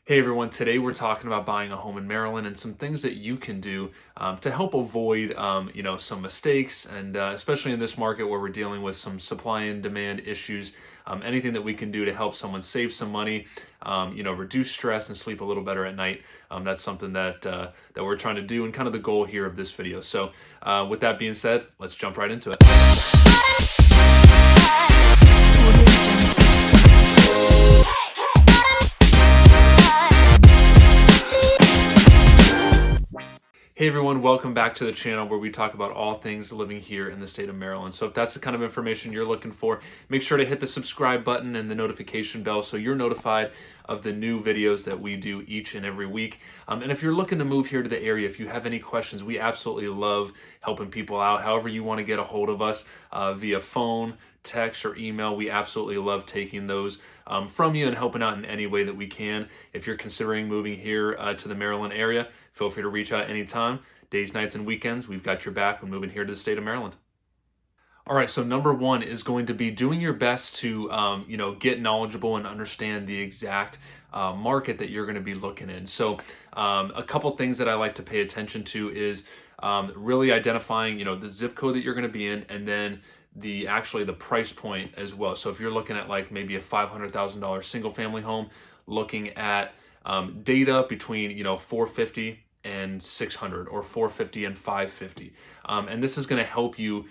Hey everyone, today we're talking about buying a home in Maryland and some things that you can do to help avoid some mistakes, and especially in this market where we're dealing with some supply and demand issues. Anything that we can do to help someone save some money, reduce stress and sleep a little better at night. That's something that we're trying to do, and kind of the goal here of this video. So with that being said, let's jump right into it. Hey everyone, welcome back to the channel where we talk about all things living here in the state of Maryland. So if that's the kind of information you're looking for, make sure to hit the subscribe button and the notification bell so you're notified of the new videos that we do each and every week. And if you're looking to move here to the area, if you have any questions, we absolutely love helping people out. However you want to get a hold of us, via phone, text, or email, we absolutely love taking those from you and helping out in any way that we can. If you're considering moving here to the Maryland area, feel free to reach out anytime. Days, nights, and weekends, we've got your back when moving here to the state of Maryland. All right, so number one is going to be doing your best to get knowledgeable and understand the exact market that you're going to be looking in. So a couple things that I like to pay attention to is really identifying the zip code that you're going to be in, and then the price point as well. So if you're looking at like maybe a $500,000 single family home, looking at data between 450 and 600, or 450 and 550, and this is going to help you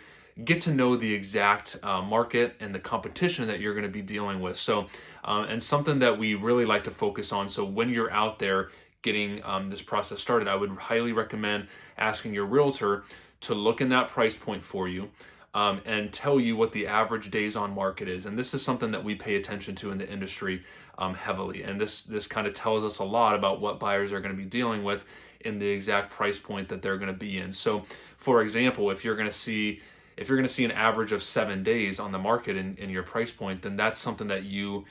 get to know the exact market and the competition that you're going to be dealing with. So and something that we really like to focus on, so when you're out there getting this process started, I would highly recommend asking your realtor to look in that price point for you, and tell you what the average days on market is. And this is something that we pay attention to in the industry heavily. And this kind of tells us a lot about what buyers are going to be dealing with in the exact price point that they're going to be in. So for example, if you're going to see an average of 7 days on the market in your price point, then that's something that you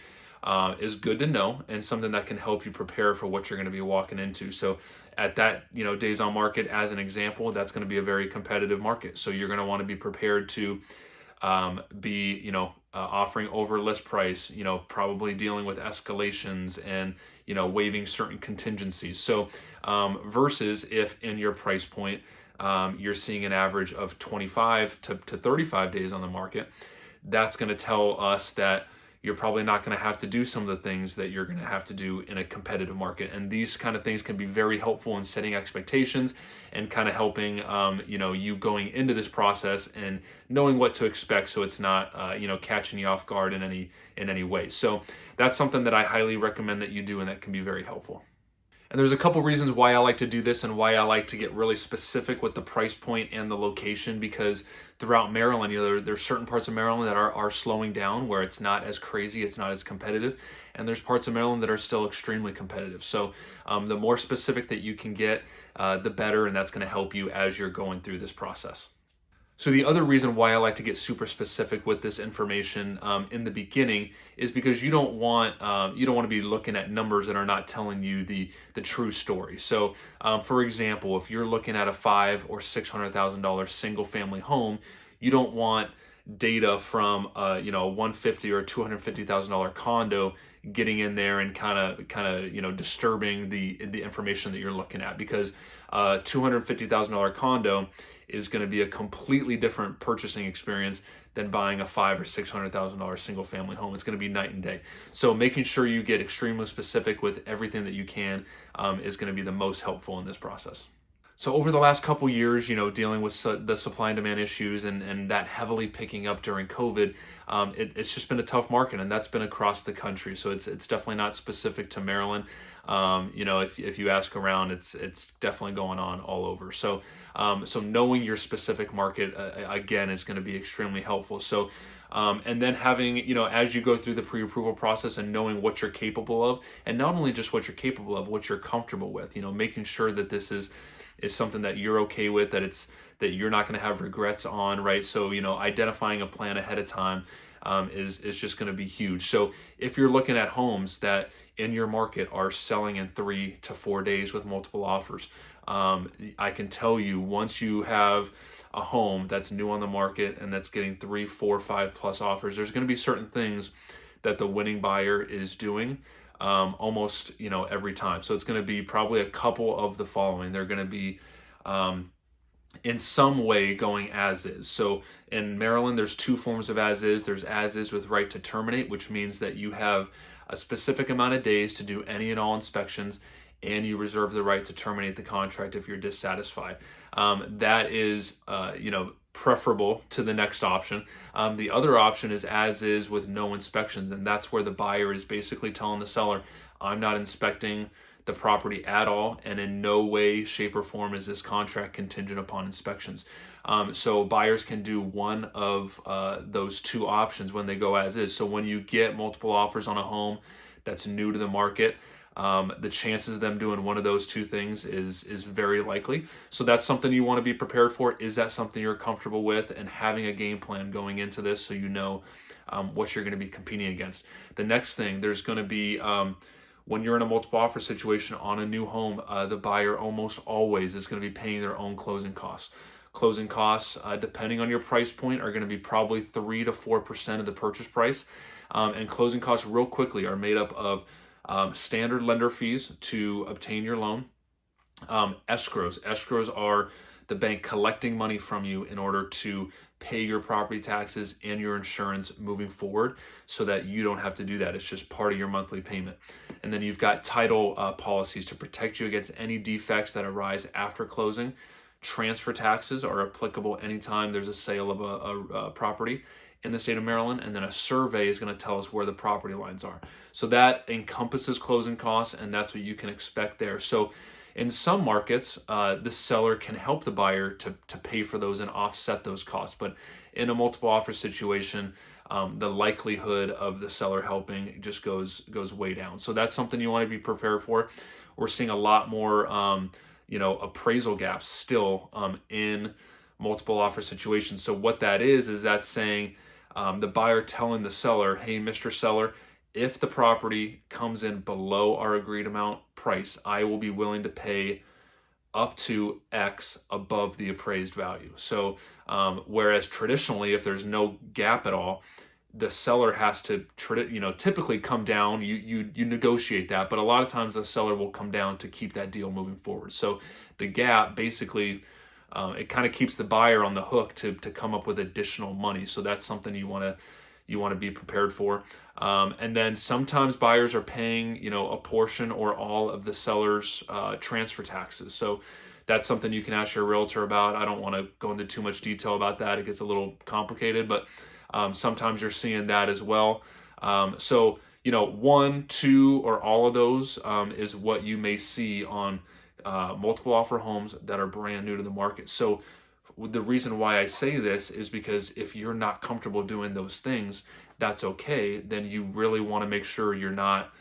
is good to know, and something that can help you prepare for what you're going to be walking into. So at that days on market, as an example, that's going to be a very competitive market. So you're going to want to be prepared to be offering over list price, probably dealing with escalations and waiving certain contingencies. So versus if in your price point you're seeing an average of 25 to 35 days on the market, that's going to tell us that you're probably not going to have to do some of the things that you're going to have to do in a competitive market. And these kind of things can be very helpful in setting expectations and kind of helping you going into this process and knowing what to expect, so it's not catching you off guard in any way. So that's something that I highly recommend that you do, and that can be very helpful. And there's a couple reasons why I like to do this and why I like to get really specific with the price point and the location, because throughout Maryland, there's certain parts of Maryland that are slowing down, where it's not as crazy, it's not as competitive. And there's parts of Maryland that are still extremely competitive. So the more specific that you can get, the better, and that's going to help you as you're going through this process. So the other reason why I like to get super specific with this information in the beginning is because you don't want to be looking at numbers that are not telling you the true story. So for example, if you're looking at a $500,000 or $600,000 single family home, you don't want data from a $150,000 or $250,000 condo getting in there and kind of disturbing the information that you're looking at, because a $250,000 condo is going to be a completely different purchasing experience than buying a $500,000 or $600,000 single family home. It's going to be night and day. So making sure you get extremely specific with everything that you can is going to be the most helpful in this process. So over the last couple years, dealing with the supply and demand issues and that heavily picking up during COVID, it's just been a tough market, and that's been across the country. So it's definitely not specific to Maryland. If you ask around, it's definitely going on all over. So knowing your specific market again is going to be extremely helpful. So and then having as you go through the pre-approval process and knowing what you're capable of, and not only just what you're capable of, what you're comfortable with, making sure that this is something that you're okay with, that you're not going to have regrets on, right? So identifying a plan ahead of time is just going to be huge. So if you're looking at homes that in your market are selling in 3 to 4 days with multiple offers, I can tell you, once you have a home that's new on the market and that's getting 3, 4, 5 plus offers, there's going to be certain things that the winning buyer is doing almost, every time. So it's going to be probably a couple of the following. They're going to be in some way going as is. So in Maryland, there's two forms of as is. There's as is with right to terminate, which means that you have a specific amount of days to do any and all inspections, and you reserve the right to terminate the contract if you're dissatisfied. That is, preferable to the next option. The other option is as is with no inspections, and that's where the buyer is basically telling the seller, I'm not inspecting the property at all, and in no way, shape, or form is this contract contingent upon inspections. So buyers can do one of those two options when they go as is. So when you get multiple offers on a home that's new to the market, the chances of them doing one of those two things is very likely. So that's something you want to be prepared for. Is that something you're comfortable with, and having a game plan going into this so you know what you're going to be competing against. The next thing, there's going to be when you're in a multiple offer situation on a new home, the buyer almost always is going to be paying their own closing costs. Closing costs, depending on your price point, are going to be probably 3 to 4% of the purchase price. And closing costs, real quickly, are made up of standard lender fees to obtain your loan, escrows. Escrows are the bank collecting money from you in order to pay your property taxes and your insurance moving forward, so that you don't have to do that. It's just part of your monthly payment. And then you've got title policies to protect you against any defects that arise after closing. Transfer taxes are applicable anytime there's a sale of a property in the state of Maryland, and then a survey is going to tell us where the property lines are. So that encompasses closing costs, and that's what you can expect there. So in some markets, the seller can help the buyer to pay for those and offset those costs. But in a multiple offer situation, the likelihood of the seller helping just goes way down. So that's something you want to be prepared for. We're seeing a lot more, appraisal gaps still in multiple offer situations. So what that is that's saying the buyer telling the seller, hey, Mr. Seller, if the property comes in below our agreed amount price, I will be willing to pay up to X above the appraised value. So whereas traditionally, if there's no gap at all, the seller has to typically come down. You negotiate that, but a lot of times the seller will come down to keep that deal moving forward. So the gap basically it kind of keeps the buyer on the hook to come up with additional money. So that's something you want to be prepared for. And then sometimes buyers are paying, a portion or all of the seller's transfer taxes. So that's something you can ask your realtor about. I don't want to go into too much detail about that. It gets a little complicated, but sometimes you're seeing that as well. So, one, two, or all of those is what you may see on multiple offer homes that are brand new to the market. So the reason why I say this is because if you're not comfortable doing those things, that's okay. Then you really want to make sure you're not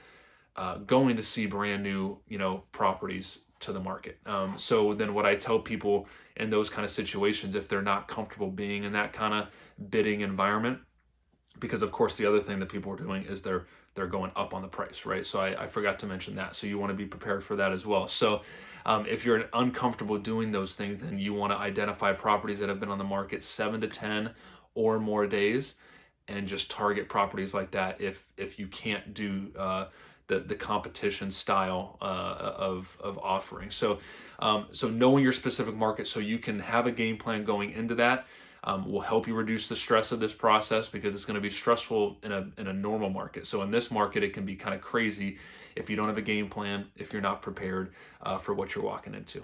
going to see brand new, properties to the market. So then what I tell people in those kind of situations, if they're not comfortable being in that kind of bidding environment, because of course the other thing that people are doing is they're going up on the price, right? So I forgot to mention that. So you want to be prepared for that as well. So if you're uncomfortable doing those things, then you want to identify properties that have been on the market 7 to 10 or more days, and just target properties like that if you can't do the competition style of offering. So knowing your specific market so you can have a game plan going into that will help you reduce the stress of this process, because it's going to be stressful in a normal market. So in this market, it can be kind of crazy if you don't have a game plan, if you're not prepared for what you're walking into.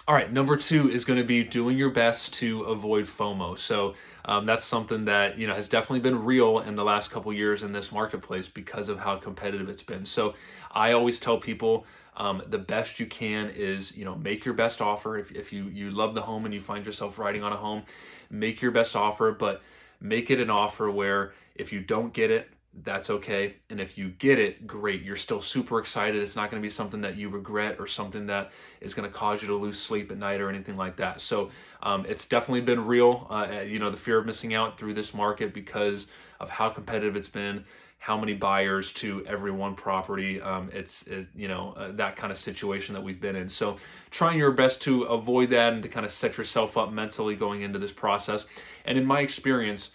All right, number 2 is going to be doing your best to avoid FOMO. So that's something that has definitely been real in the last couple years in this marketplace because of how competitive it's been. So I always tell people the best you can is make your best offer. If you love the home and you find yourself riding on a home, make your best offer, but make it an offer where if you don't get it, that's okay. And if you get it, great. You're still super excited. It's not going to be something that you regret or something that is going to cause you to lose sleep at night or anything like that. So it's definitely been real, the fear of missing out through this market because of how competitive it's been, how many buyers to every one property. It's that kind of situation that we've been in. So trying your best to avoid that and to kind of set yourself up mentally going into this process. And in my experience,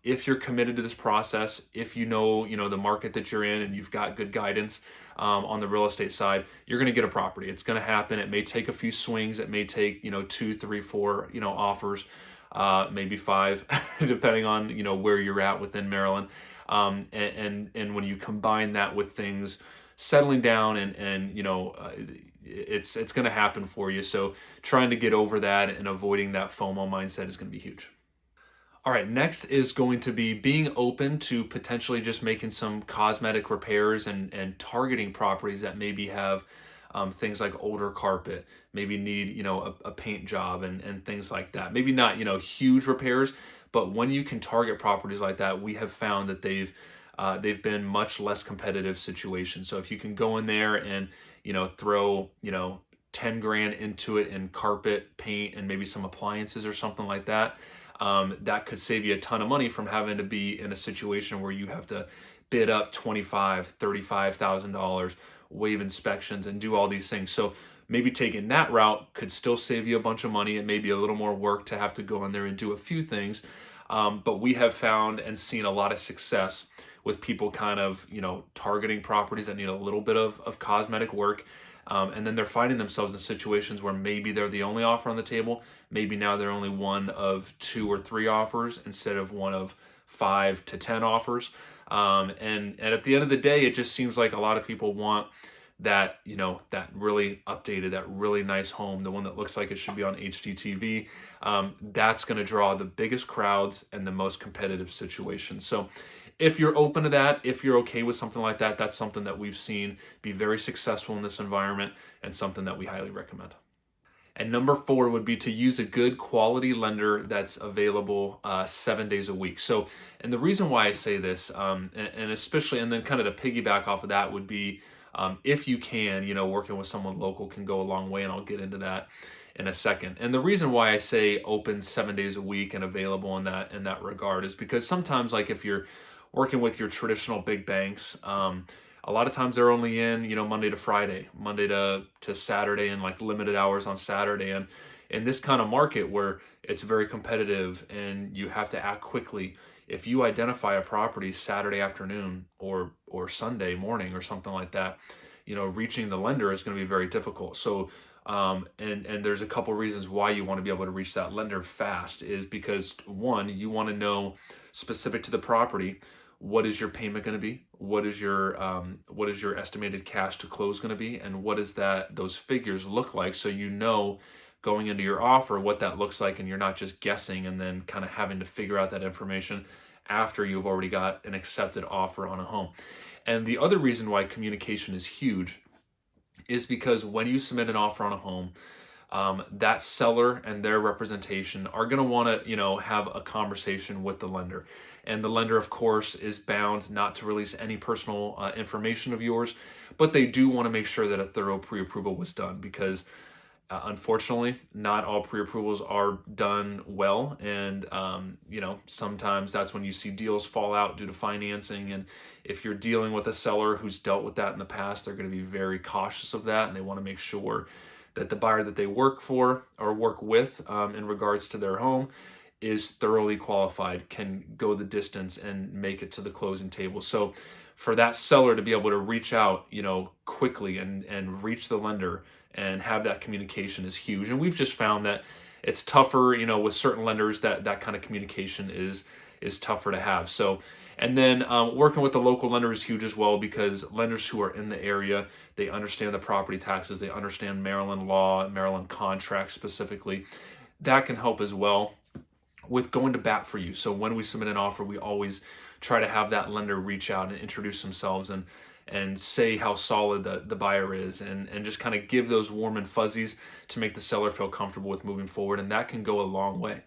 If you're committed to this process, if you know the market that you're in and you've got good guidance on the real estate side, you're going to get a property. It's going to happen. It may take a few swings. It may take 2, 3, 4 offers, maybe 5, depending on where you're at within Maryland. And when you combine that with things settling down and it's going to happen for you. So trying to get over that and avoiding that FOMO mindset is going to be huge. All right, next is going to be being open to potentially just making some cosmetic repairs and targeting properties that maybe have things like older carpet, maybe need a paint job and things like that. Maybe not huge repairs, but when you can target properties like that, we have found that they've been much less competitive situations. So if you can go in there and throw 10 grand into it in carpet, paint, and maybe some appliances or something like that, that could save you a ton of money from having to be in a situation where you have to bid up $35,000, waive inspections, and do all these things. So maybe taking that route could still save you a bunch of money and maybe a little more work to have to go in there and do a few things. But we have found and seen a lot of success with people kind of targeting properties that need a little bit of cosmetic work. And then they're finding themselves in situations where maybe they're the only offer on the table. Maybe now they're only one of 2 or 3 offers instead of one of 5 to 10 offers. And at the end of the day, it just seems like a lot of people want that, that really updated, that really nice home, the one that looks like it should be on HDTV. That's going to draw the biggest crowds and the most competitive situations. So if you're open to that, if you're okay with something like that, that's something that we've seen be very successful in this environment and something that we highly recommend. And number 4 would be to use a good quality lender that's available 7 days a week. So, and the reason why I say this, and especially, and then kind of to piggyback off of that would be, if you can, working with someone local can go a long way, and I'll get into that in a second. And the reason why I say open 7 days a week and available in that regard is because sometimes, like if you're working with your traditional big banks, a lot of times they're only in, Monday to Friday, Monday to Saturday, and like limited hours on Saturday. And in this kind of market where it's very competitive and you have to act quickly, if you identify a property Saturday afternoon or Sunday morning or something like that, reaching the lender is going to be very difficult. So, and there's a couple reasons why you want to be able to reach that lender fast is because, one, you want to know specific to the property, what is your payment going to be? What is your estimated cash to close going to be? And what is those figures look like? So going into your offer what that looks like, and you're not just guessing and then kind of having to figure out that information after you've already got an accepted offer on a home. And the other reason why communication is huge is because when you submit an offer on a home, that seller and their representation are going to want to, have a conversation with the lender. And the lender, of course, is bound not to release any personal information of yours, but they do want to make sure that a thorough pre-approval was done because unfortunately, not all pre-approvals are done well. And, sometimes that's when you see deals fall out due to financing. And if you're dealing with a seller who's dealt with that in the past, they're going to be very cautious of that. And they want to make sure that the buyer that they work for or work with in regards to their home is thoroughly qualified, can go the distance and make it to the closing table. So for that seller to be able to reach out, quickly and reach the lender and have that communication is huge. And we've just found that it's tougher, with certain lenders that kind of communication is tougher to have. So, and then working with the local lender is huge as well because lenders who are in the area, they understand the property taxes, they understand Maryland law, Maryland contracts specifically. That can help as well with going to bat for you. So when we submit an offer, we always try to have that lender reach out and introduce themselves and say how solid the buyer is and just kind of give those warm and fuzzies to make the seller feel comfortable with moving forward. And that can go a long way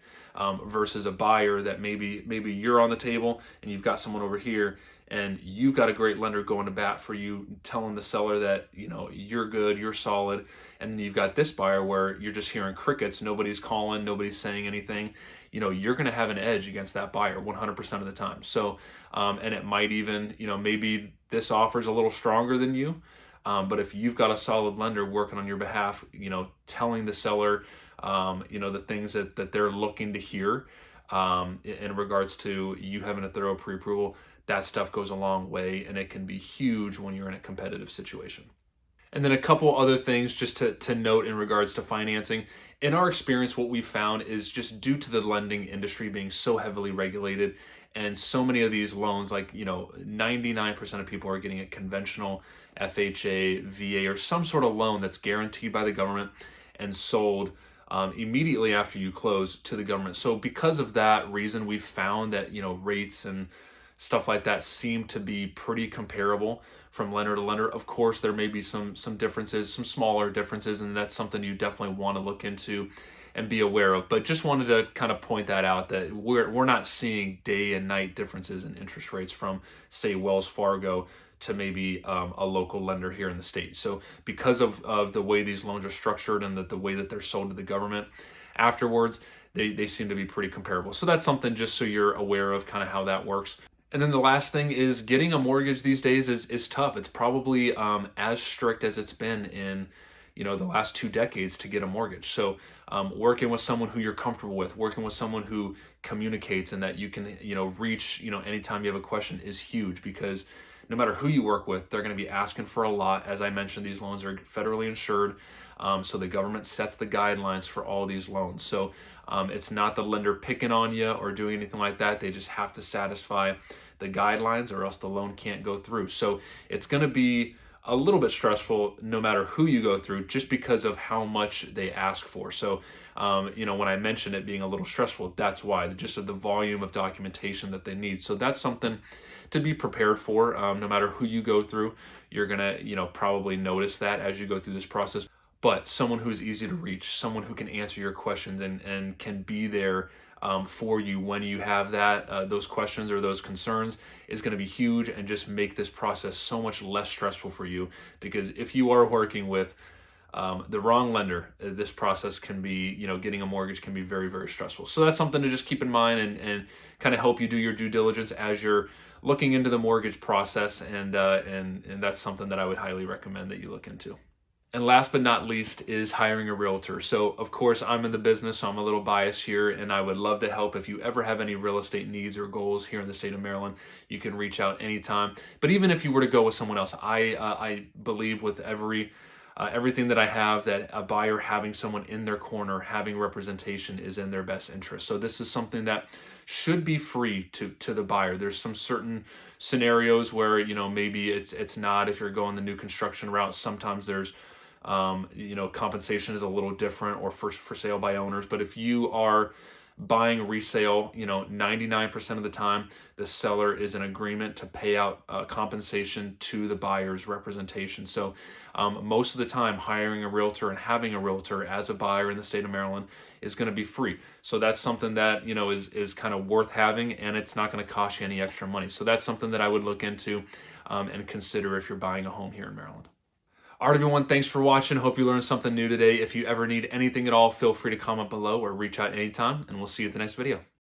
versus a buyer that maybe you're on the table and you've got someone over here and you've got a great lender going to bat for you, telling the seller that, you're good, you're solid. And then you've got this buyer where you're just hearing crickets, nobody's calling, nobody's saying anything. You're going to have an edge against that buyer 100% of the time. So, and it might even, maybe this offer's a little stronger than you. But if you've got a solid lender working on your behalf, telling the seller, the things that they're looking to hear, in regards to you having a thorough pre-approval. That stuff goes a long way, and it can be huge when you're in a competitive situation. And then a couple other things just to note in regards to financing. In our experience, what we found is just due to the lending industry being so heavily regulated and so many of these loans, like, 99% of people are getting a conventional FHA, VA, or some sort of loan that's guaranteed by the government and sold immediately after you close to the government. So because of that reason, we found that, rates and stuff like that seem to be pretty comparable from lender to lender. Of course, there may be some differences, some smaller differences, and that's something you definitely want to look into and be aware of. But just wanted to kind of point that out, that we're not seeing day and night differences in interest rates from, say, Wells Fargo to maybe a local lender here in the state. So because of the way these loans are structured and the way that they're sold to the government afterwards, they seem to be pretty comparable. So that's something just so you're aware of kind of how that works. And then the last thing is, getting a mortgage these days is tough. It's probably as strict as it's been in the last 2 decades to get a mortgage. So working with someone who you're comfortable with, working with someone who communicates and that you can reach anytime you have a question is huge, because no matter who you work with, they're going to be asking for a lot. As I mentioned, these loans are federally insured, so the government sets the guidelines for all these loans. So it's not the lender picking on you or doing anything like that. They just have to satisfy the guidelines, or else the loan can't go through. So it's going to be a little bit stressful no matter who you go through, just because of how much they ask for. So when I mentioned it being a little stressful, that's why, just of the volume of documentation that they need. So that's something to be prepared for. No matter who you go through, you're gonna probably notice that as you go through this process. But someone who's easy to reach, someone who can answer your questions and can be there for you when you have those questions or those concerns, is going to be huge, and just make this process so much less stressful for you. Because if you are working with the wrong lender, this process can be, getting a mortgage can be very, very stressful. So that's something to just keep in mind, and kind of help you do your due diligence as you're looking into the mortgage process. And that's something that I would highly recommend that you look into. And last but not least is hiring a realtor. So of course, I'm in the business, so I'm a little biased here, and I would love to help. If you ever have any real estate needs or goals here in the state of Maryland, you can reach out anytime. But even if you were to go with someone else, I believe with everything that I have, that a buyer having someone in their corner, having representation, is in their best interest. So this is something that should be free to the buyer. There's some certain scenarios where maybe it's not. If you're going the new construction route, sometimes there's compensation is a little different, or for sale by owners. But if you are buying resale, 99% of the time, the seller is in agreement to pay out compensation to the buyer's representation. So most of the time, hiring a realtor and having a realtor as a buyer in the state of Maryland is going to be free. So that's something that is kind of worth having, and it's not going to cost you any extra money. So that's something that I would look into and consider if you're buying a home here in Maryland. All right, everyone, thanks for watching. Hope you learned something new today. If you ever need anything at all, feel free to comment below or reach out anytime, and we'll see you at the next video.